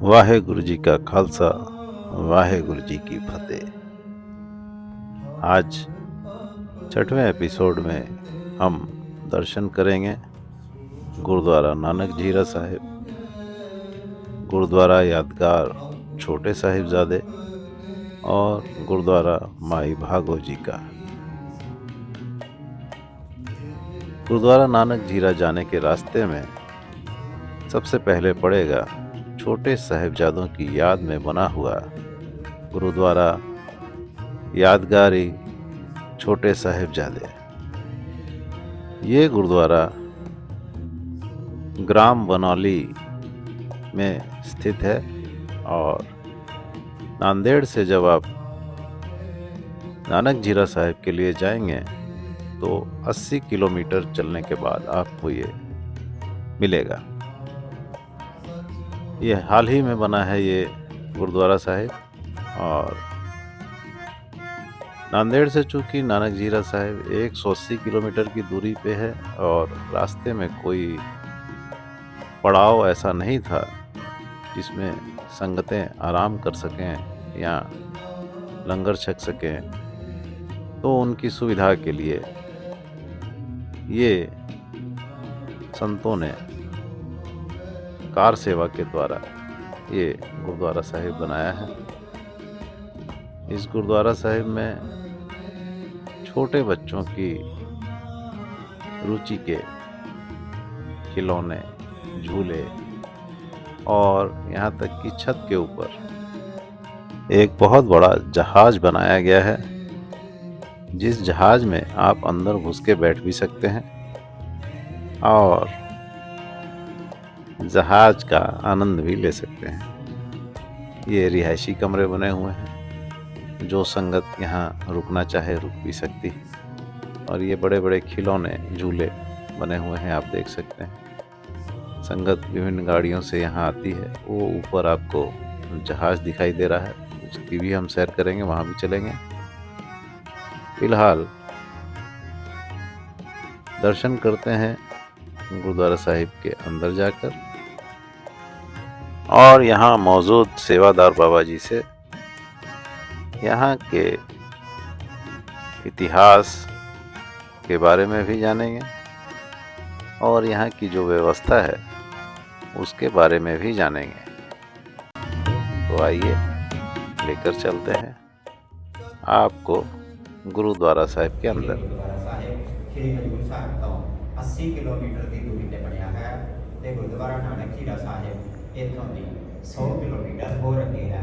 वाहेगुरु जी का खालसा, वाहेगुरु जी की फतेह। आज छठवें एपिसोड में हम दर्शन करेंगे गुरुद्वारा नानक झीरा साहिब, गुरुद्वारा यादगार छोटे साहिबजादे और गुरुद्वारा माई भागो जी का। गुरुद्वारा नानक झीरा जाने के रास्ते में सबसे पहले पड़ेगा छोटे साहिबजादों की याद में बना हुआ गुरुद्वारा यादगारी छोटे साहिबजादे। ये गुरुद्वारा ग्राम बनौली में स्थित है और नांदेड़ से जब आप नानक झीरा साहिब के लिए जाएंगे तो 80 किलोमीटर चलने के बाद आपको ये मिलेगा। ये हाल ही में बना है ये गुरुद्वारा साहिब, और नांदेड़ से चूँकि नानक झीरा साहिब 180 किलोमीटर की दूरी पे है और रास्ते में कोई पड़ाव ऐसा नहीं था जिसमें संगतें आराम कर सकें या लंगर छक सकें, तो उनकी सुविधा के लिए ये संतों ने कार सेवा के द्वारा ये गुरुद्वारा साहिब बनाया है। इस गुरुद्वारा साहिब में छोटे बच्चों की रुचि के खिलौने, झूले और यहाँ तक कि छत के ऊपर एक बहुत बड़ा जहाज बनाया गया है, जिस जहाज में आप अंदर घुस के बैठ भी सकते हैं और जहाज का आनंद भी ले सकते हैं। ये रिहायशी कमरे बने हुए हैं, जो संगत यहाँ रुकना चाहे रुक भी सकती है। और ये बड़े बड़े खिलौने, झूले बने हुए हैं, आप देख सकते हैं। संगत विभिन्न गाड़ियों से यहाँ आती है। वो ऊपर आपको जहाज दिखाई दे रहा है, उसकी भी हम सैर करेंगे, वहाँ भी चलेंगे। फिलहाल दर्शन करते हैं गुरुद्वारा साहिब के अंदर जाकर और यहाँ मौजूद सेवादार बाबा जी से यहाँ के इतिहास के बारे में भी जानेंगे और यहाँ की जो व्यवस्था है उसके बारे में भी जानेंगे। तो आइए लेकर चलते हैं आपको गुरुद्वारा साहिब के अंदर। गुरुद्वारा साहिब श्री हजूर साहिब तो 80 किलोमीटर की दूरी ते बनया है ते गुरुद्वारा नानक झीरा साहिब इथों दी 100 किलोमीटर होर अगे है।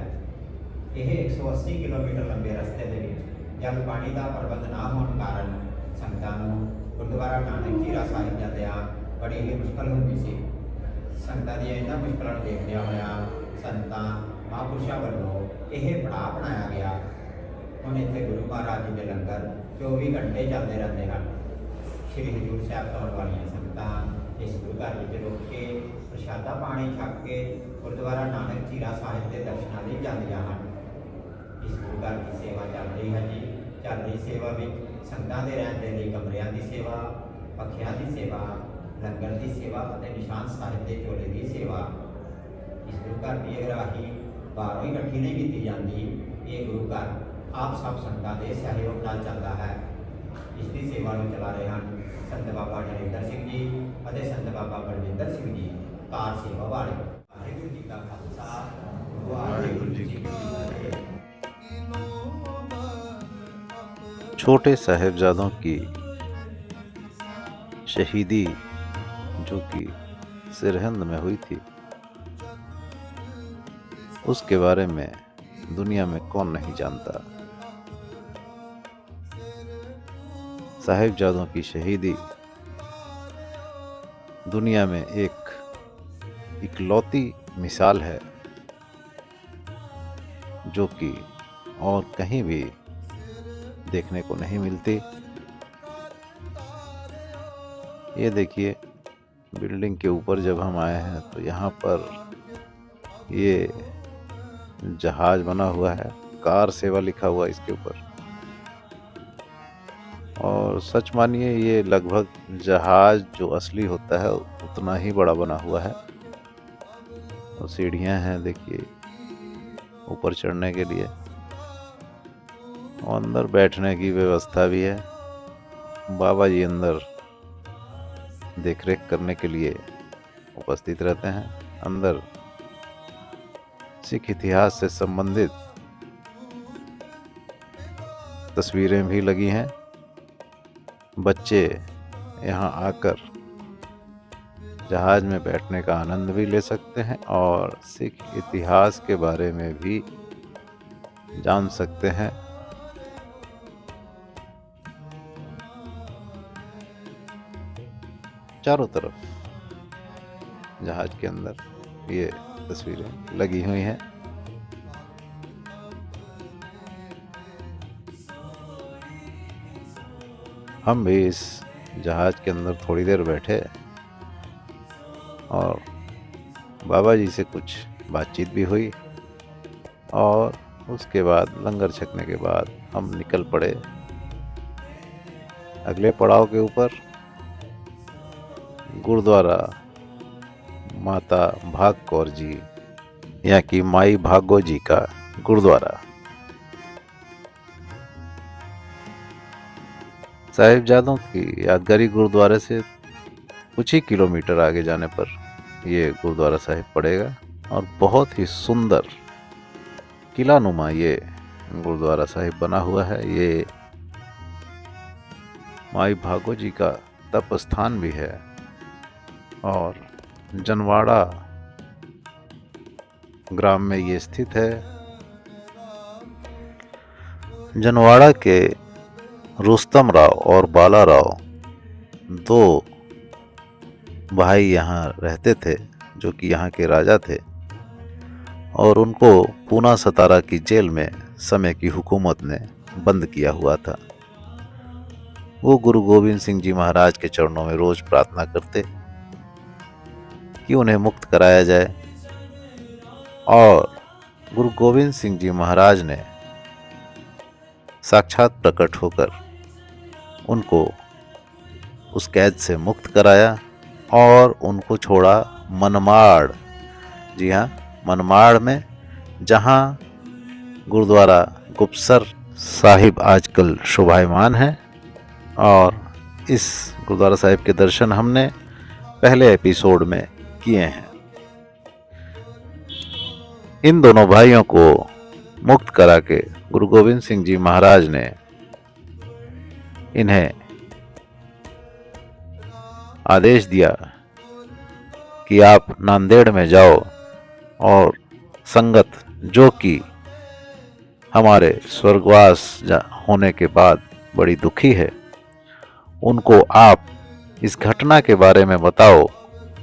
यह 180 किलोमीटर लंबे रस्ते दे विच जल पानी का प्रबंध ना होने कारण संगतां नूं गुरुद्वारा नानक झीरा साहिब जांदिआं बड़ी ही मुश्किल हुंदी सी। संगतां दी इन्हां मुश्किलां नूं देखदिआं होइआं संतां महापुरुषां वल्लों यह पड़ाव बनाया गया। ਹੁਣ ਇੱਥੇ ਗੁਰੂ ਮਹਾਰਾਜ ਜੀ ਦੇ ਲੰਗਰ 24 ਘੰਟੇ ਚੱਲਦੇ ਰਹਿੰਦੇ ਹਨ। ਸ਼੍ਰੀ ਹਜ਼ੂਰ ਸਾਹਿਬ ਤੋਂ ਆਉਣ ਵਾਲੀਆਂ ਸੰਗਤਾਂ ਇਸ ਗੁਰੂ ਘਰ ਵਿੱਚ ਰੁਕ ਕੇ ਪ੍ਰਸ਼ਾਦਾ ਪਾਣੀ ਛਕ ਕੇ ਗੁਰਦੁਆਰਾ ਨਾਨਕ ਝੀਰਾ ਸਾਹਿਬ ਦੇ ਦਰਸ਼ਨਾਂ ਲਈ ਜਾਂਦੀਆਂ ਹਨ। ਇਸ ਗੁਰੂ ਘਰ ਦੀ ਸੇਵਾ ਚੱਲ ਰਹੀ ਹੈ ਜੀ। ਚੱਲ ਰਹੀ ਸੇਵਾ ਵਿੱਚ ਸੰਗਤਾਂ ਦੇ ਰਹਿਣ ਦੇ ਲਈ ਕਮਰਿਆਂ ਦੀ ਸੇਵਾ, ਪੱਖਿਆਂ ਦੀ ਸੇਵਾ, ਲੰਗਰ ਦੀ ਸੇਵਾ ਅਤੇ ਨਿਸ਼ਾਨ ਸਾਹਿਬ ਦੇ ਝੋਲੇ ਦੀ ਸੇਵਾ। ਇਸ ਗੁਰੂ ਘਰ ਦੀ ਅਗਰਾਹੀ ਬਾਹਰੋਂ ਹੀ ਇਕੱਠੀ ਨਹੀਂ ਕੀਤੀ ਜਾਂਦੀ। ਇਹ ਗੁਰੂ ਘਰ आप सब संगतां दे सहयोग नाल चलता है। इसकी सेवा में चला रहे हैं संत बाबा नरेंद्र सिंह जी और संत बाबा बलविंदर सिंह जी, कार सेवा वाले। वाहेगुरू जी का खालसा, वाहेगुरू जी की फतेह। छोटे साहिबजादों की शहीदी जो कि सरहिंद में हुई थी, उसके बारे में दुनिया में कौन नहीं जानता। साहिबजादों की शहीदी दुनिया में एक इकलौती मिसाल है जो कि और कहीं भी देखने को नहीं मिलती। ये देखिए, बिल्डिंग के ऊपर जब हम आए हैं तो यहाँ पर ये जहाज बना हुआ है, कार सेवा लिखा हुआ इसके ऊपर। और सच मानिए ये लगभग जहाज जो असली होता है उतना ही बड़ा बना हुआ है। और सीढ़ियां हैं देखिए ऊपर चढ़ने के लिए, और अंदर बैठने की व्यवस्था भी है। बाबा जी अंदर देखरेख करने के लिए उपस्थित रहते हैं। अंदर सिख इतिहास से संबंधित तस्वीरें भी लगी हैं। बच्चे यहाँ आकर जहाज में बैठने का आनंद भी ले सकते हैं और सिख इतिहास के बारे में भी जान सकते हैं। चारों तरफ जहाज के अंदर ये तस्वीरें लगी हुई हैं। हम भी इस जहाज के अंदर थोड़ी देर बैठे और बाबा जी से कुछ बातचीत भी हुई, और उसके बाद लंगर छकने के बाद हम निकल पड़े अगले पड़ाव के ऊपर। गुरुद्वारा माता भाग कौर जी यहाँ की माई भागो जी का गुरुद्वारा। साहिबजादों की यादगारी गुरुद्वारे से कुछ ही किलोमीटर आगे जाने पर ये गुरुद्वारा साहिब पड़ेगा, और बहुत ही सुंदर किला नुमा ये गुरुद्वारा साहिब बना हुआ है। ये माई भागो जी का तप स्थान भी है, और जनवाड़ा ग्राम में ये स्थित है। जनवाड़ा के रुस्तम राव और बाला राव दो भाई यहाँ रहते थे, जो कि यहाँ के राजा थे, और उनको पूना सतारा की जेल में समय की हुकूमत ने बंद किया हुआ था। वो गुरु गोविंद सिंह जी महाराज के चरणों में रोज प्रार्थना करते कि उन्हें मुक्त कराया जाए, और गुरु गोविंद सिंह जी महाराज ने साक्षात प्रकट होकर उनको उस कैद से मुक्त कराया और उनको छोड़ा मनमाड़। जी हाँ, मनमाड़ में, जहाँ गुरुद्वारा गुप्तसर साहिब आजकल शोभायमान है। और इस गुरुद्वारा साहिब के दर्शन हमने पहले एपिसोड में किए हैं। इन दोनों भाइयों को मुक्त करा के गुरु गोविंद सिंह जी महाराज ने इन्हें आदेश दिया कि आप नांदेड़ में जाओ और संगत जो कि हमारे स्वर्गवास होने के बाद बड़ी दुखी है, उनको आप इस घटना के बारे में बताओ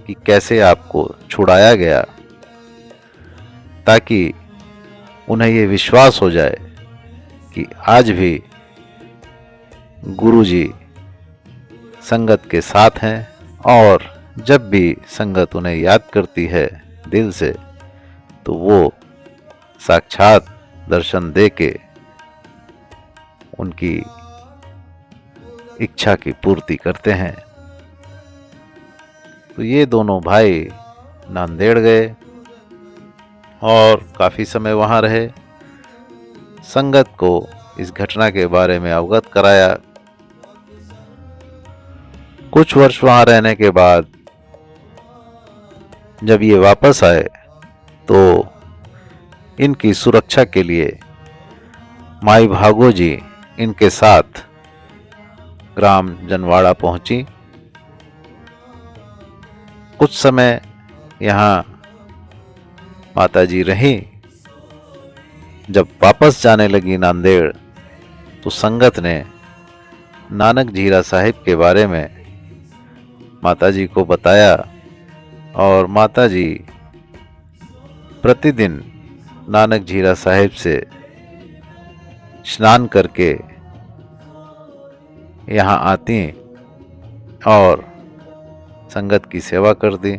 कि कैसे आपको छुड़ाया गया, ताकि उन्हें ये विश्वास हो जाए कि आज भी गुरुजी संगत के साथ हैं, और जब भी संगत उन्हें याद करती है दिल से, तो वो साक्षात दर्शन देके उनकी इच्छा की पूर्ति करते हैं। तो ये दोनों भाई नांदेड़ गए और काफ़ी समय वहाँ रहे, संगत को इस घटना के बारे में अवगत कराया। कुछ वर्ष वहाँ रहने के बाद जब ये वापस आए तो इनकी सुरक्षा के लिए माई भागो जी इनके साथ ग्राम जनवाड़ा पहुंची। कुछ समय यहाँ माता जी रहीं। जब वापस जाने लगी नांदेड़, तो संगत ने नानक झीरा साहिब के बारे में माता जी को बताया, और माता जी प्रतिदिन नानक झीरा साहिब से स्नान करके यहाँ आती और संगत की सेवा करती।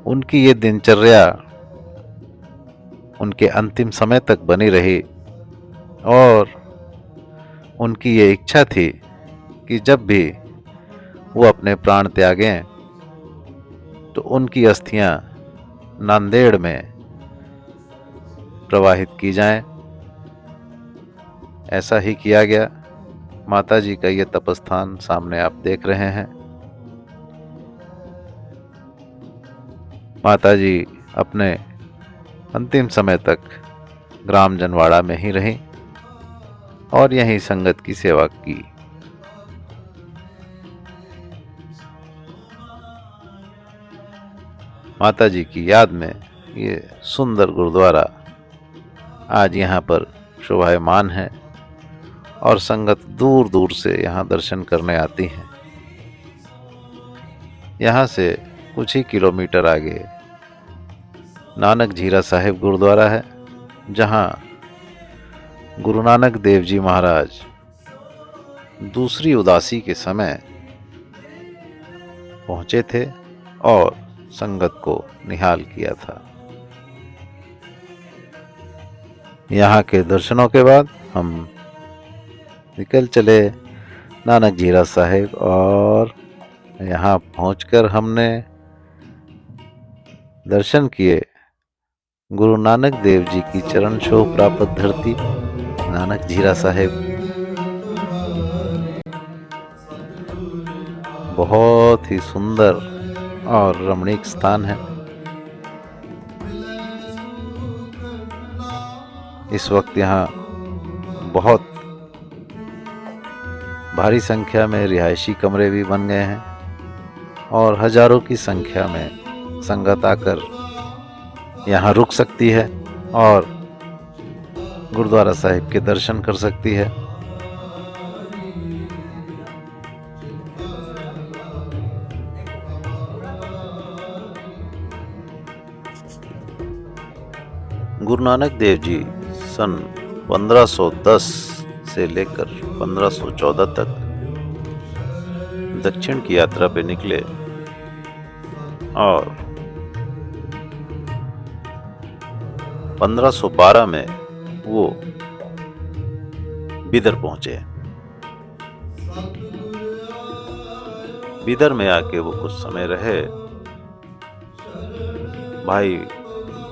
उनकी ये दिनचर्या उनके अंतिम समय तक बनी रही, और उनकी ये इच्छा थी कि जब भी वो अपने प्राण त्यागें तो उनकी अस्थियां नांदेड़ में प्रवाहित की जाएं। ऐसा ही किया गया। माता जी का ये तपस्थान सामने आप देख रहे हैं। माता जी अपने अंतिम समय तक ग्राम जनवाड़ा में ही रहीं और यहीं संगत की सेवा की। माता जी की याद में ये सुंदर गुरुद्वारा आज यहाँ पर शोभायमान है और संगत दूर दूर से यहाँ दर्शन करने आती है। यहाँ से कुछ ही किलोमीटर आगे नानक झीरा साहिब गुरुद्वारा है, जहाँ गुरु नानक देव जी महाराज दूसरी उदासी के समय पहुंचे थे और संगत को निहाल किया था। यहाँ के दर्शनों के बाद हम निकल चले नानक झीरा साहिब और यहाँ पहुंचकर हमने दर्शन किए गुरु नानक देव जी की चरण छोह प्राप्त धरती नानक झीरा साहिब। बहुत ही सुंदर और रमणीक स्थान है। इस वक्त यहाँ बहुत भारी संख्या में रिहायशी कमरे भी बन गए हैं और हजारों की संख्या में संगत आकर यहाँ रुक सकती है और गुरुद्वारा साहिब के दर्शन कर सकती है। गुरु नानक देव जी सन 1510 से लेकर 1514 तक दक्षिण की यात्रा पे निकले और 1512 में वो बिदर पहुंचे। बिदर में आके वो कुछ समय रहे। भाई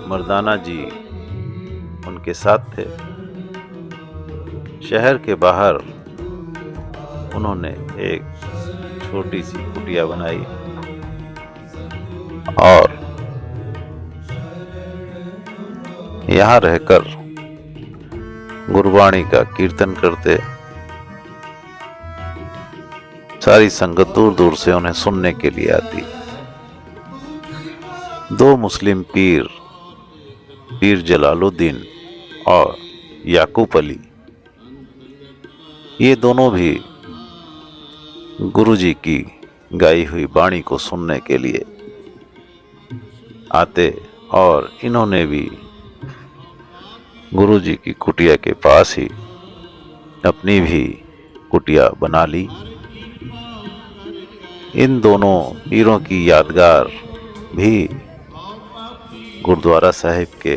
मर्दाना जी उनके साथ थे। शहर के बाहर उन्होंने एक छोटी सी कुटिया बनाई और यहाँ रहकर गुरबाणी का कीर्तन करते। सारी संगत दूर दूर से उन्हें सुनने के लिए आती। दो मुस्लिम पीर, पीर जलालुद्दीन और याकूब अली, ये दोनों भी गुरुजी की गाई हुई वाणी को सुनने के लिए आते और इन्होंने भी गुरुजी की कुटिया के पास ही अपनी भी कुटिया बना ली। इन दोनों पीरों की यादगार भी गुरुद्वारा साहिब के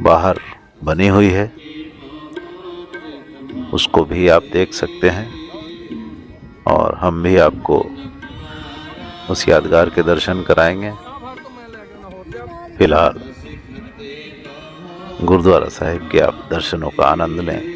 बाहर बनी हुई है। उसको भी आप देख सकते हैं और हम भी आपको उस यादगार के दर्शन कराएंगे। फिलहाल गुरुद्वारा साहिब के आप दर्शनों का आनंद लें।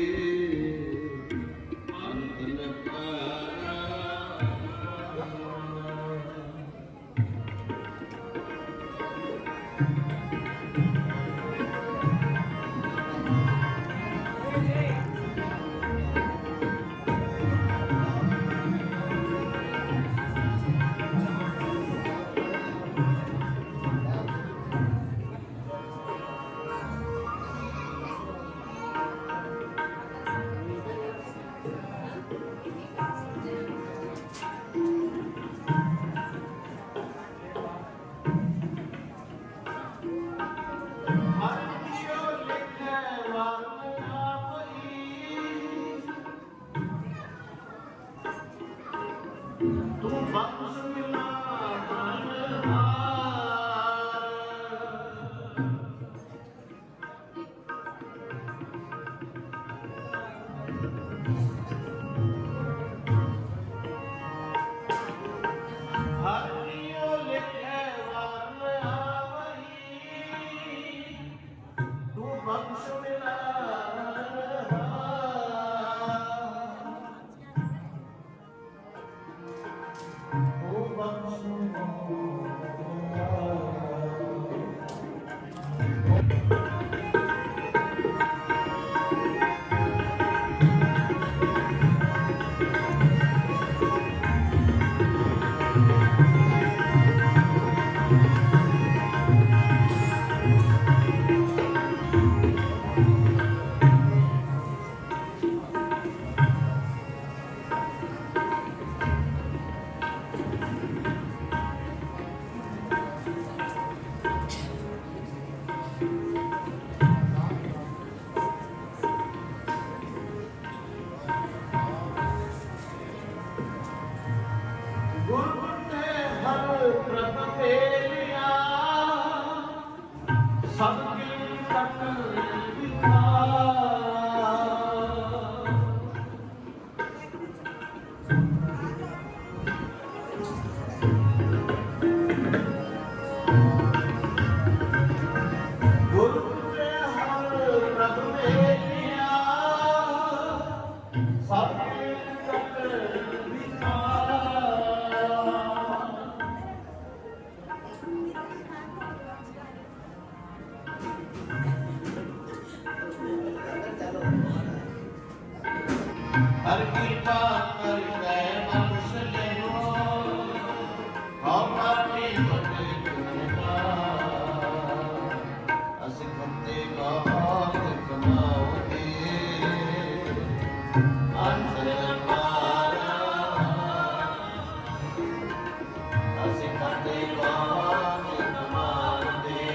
हर कृपा करके बख्श ले हम अपनी बदला असखते बहुत कमाओगे अंतर मारा असखते बहुत कमाओगे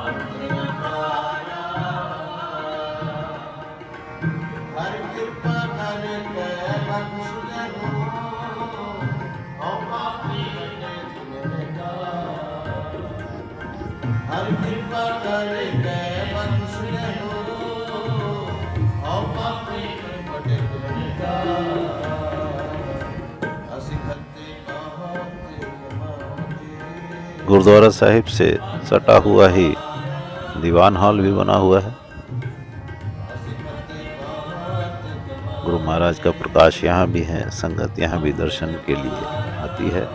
अंतर मारा हर कृपा करके बख्श दो हम अपनी बदला हर कृपा करके बख्श दो हम अपनी बदला असखते बहुत कमाओगे। गुरुद्वारा साहिब से सटा हुआ ही दीवान हॉल भी बना हुआ है। गुरु महाराज का प्रकाश यहाँ भी है, संगत यहाँ भी दर्शन के लिए आती है।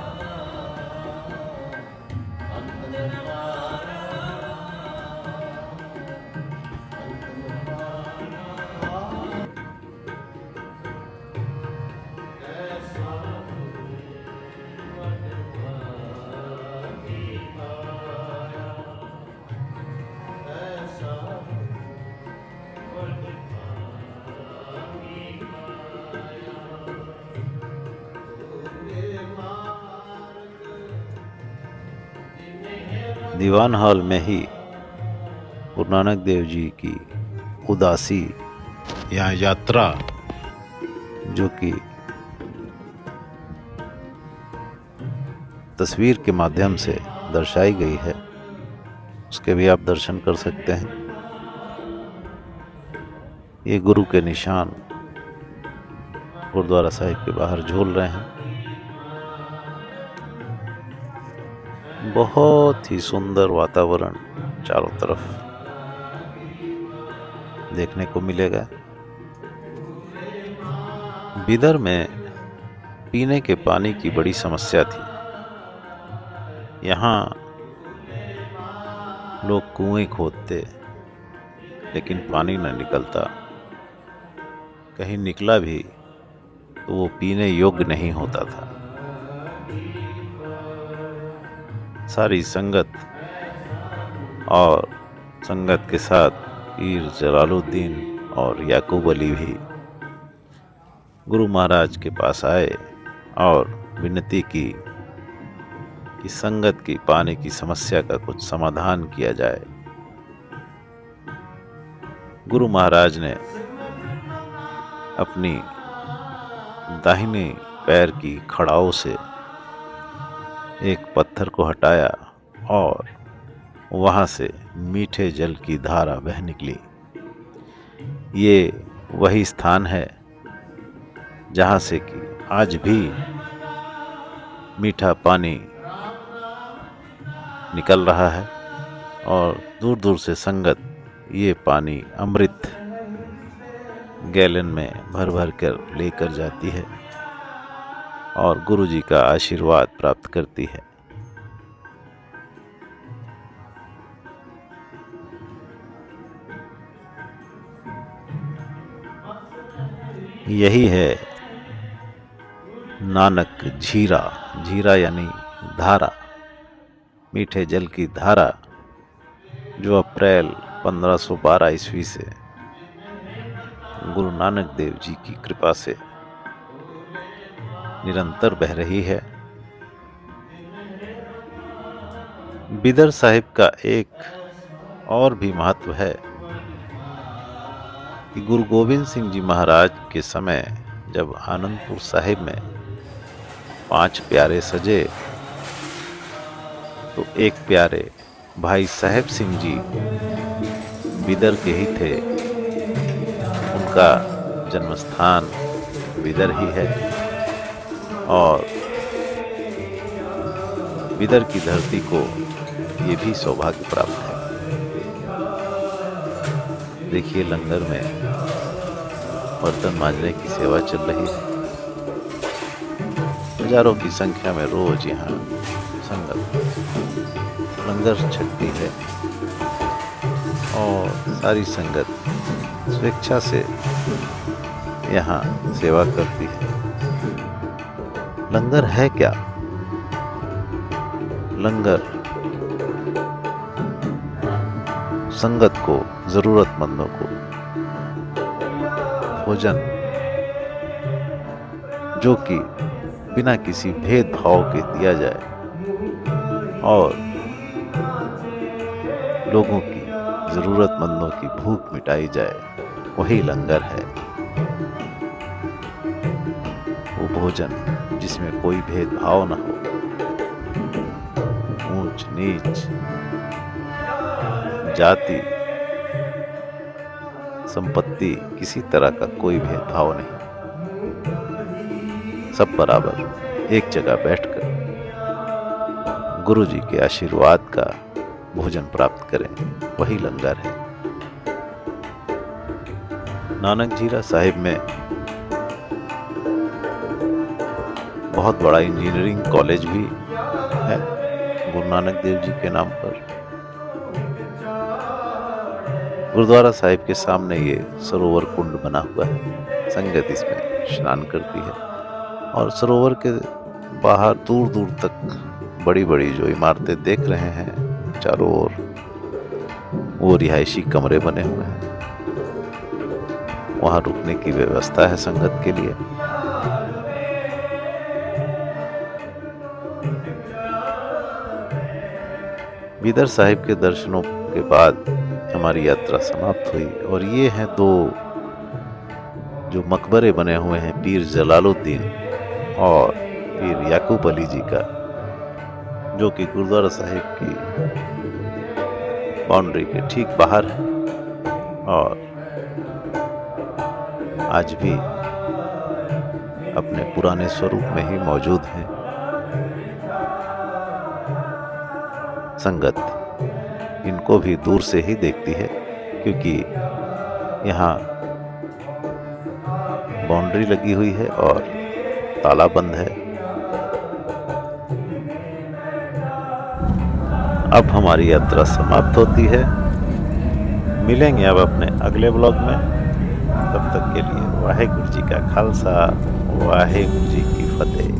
दीवान हॉल में ही गुरु नानक देव जी की उदासी या यात्रा, जो कि तस्वीर के माध्यम से दर्शाई गई है, उसके भी आप दर्शन कर सकते हैं। ये गुरु के निशान गुरुद्वारा साहिब के बाहर झूल रहे हैं। बहुत ही सुंदर वातावरण चारों तरफ देखने को मिलेगा। बिदर में पीने के पानी की बड़ी समस्या थी। यहाँ लोग कुएं खोदते, लेकिन पानी न निकलता। कहीं निकला भी तो वो पीने योग्य नहीं होता था। सारी संगत और संगत के साथ पीर जलालुद्दीन और याकूब अली भी गुरु महाराज के पास आए और विनती की कि संगत की पानी की समस्या का कुछ समाधान किया जाए। गुरु महाराज ने अपनी दाहिने पैर की खड़ाओं से एक पत्थर को हटाया और वहां से मीठे जल की धारा बह निकली। ये वही स्थान है जहां से कि आज भी मीठा पानी निकल रहा है और दूर दूर से संगत ये पानी अमृत गैलन में भर भर कर लेकर जाती है और गुरु जी का आशीर्वाद प्राप्त करती है। यही है नानक झीरा। झीरा यानी धारा, मीठे जल की धारा, जो अप्रैल 1512 ईस्वी से गुरु नानक देव जी की कृपा से निरंतर बह रही है। बिदर साहिब का एक और भी महत्व है कि गुरु गोविंद सिंह जी महाराज के समय जब आनंदपुर साहिब में 5 प्यारे सजे तो एक प्यारे भाई साहेब सिंह जी बिदर के ही थे। उनका जन्मस्थान बिदर ही है और बिदर की धरती को ये भी सौभाग्य प्राप्त है। देखिए, लंगर में बर्तन मांजने की सेवा चल रही है। हजारों की संख्या में रोज यहाँ संगत लंगर छकती है और सारी संगत स्वेच्छा से यहाँ सेवा करती है। लंगर है क्या? लंगर संगत को, जरूरतमंदों को भोजन जो कि बिना किसी भेदभाव के दिया जाए और लोगों की, जरूरतमंदों की भूख मिटाई जाए, वही लंगर है। वो भोजन जिसमें कोई भेदभाव न हो, ऊंच नीच, जाति, संपत्ति, किसी तरह का कोई भेदभाव नहीं। सब बराबर एक जगह बैठकर गुरु जी के आशीर्वाद का भोजन प्राप्त करें, वही लंगर है। नानक झीरा साहिब में बहुत बड़ा इंजीनियरिंग कॉलेज भी है गुरु नानक देव जी के नाम पर। गुरुद्वारा साहिब के सामने ये सरोवर कुंड बना हुआ है। संगत इसमें स्नान करती है और सरोवर के बाहर दूर दूर तक बड़ी बड़ी जो इमारतें देख रहे हैं चारों ओर, वो रिहायशी कमरे बने हुए हैं। वहां रुकने की व्यवस्था है संगत के लिए। बिदर साहिब के दर्शनों के बाद हमारी यात्रा समाप्त हुई और ये हैं 2 जो मकबरे बने हुए हैं, पीर जलालुद्दीन और पीर याकूब अली जी का, जो कि गुरुद्वारा साहिब की बाउंड्री के ठीक बाहर है और आज भी अपने पुराने स्वरूप में ही मौजूद हैं। संगत इनको भी दूर से ही देखती है क्योंकि यहाँ बाउंड्री लगी हुई है और ताला बंद है। अब हमारी यात्रा समाप्त होती है। मिलेंगे अब अपने अगले ब्लॉग में। तब तक के लिए वाहेगुरु जी का खालसा, वाहेगुरु जी की फतेह।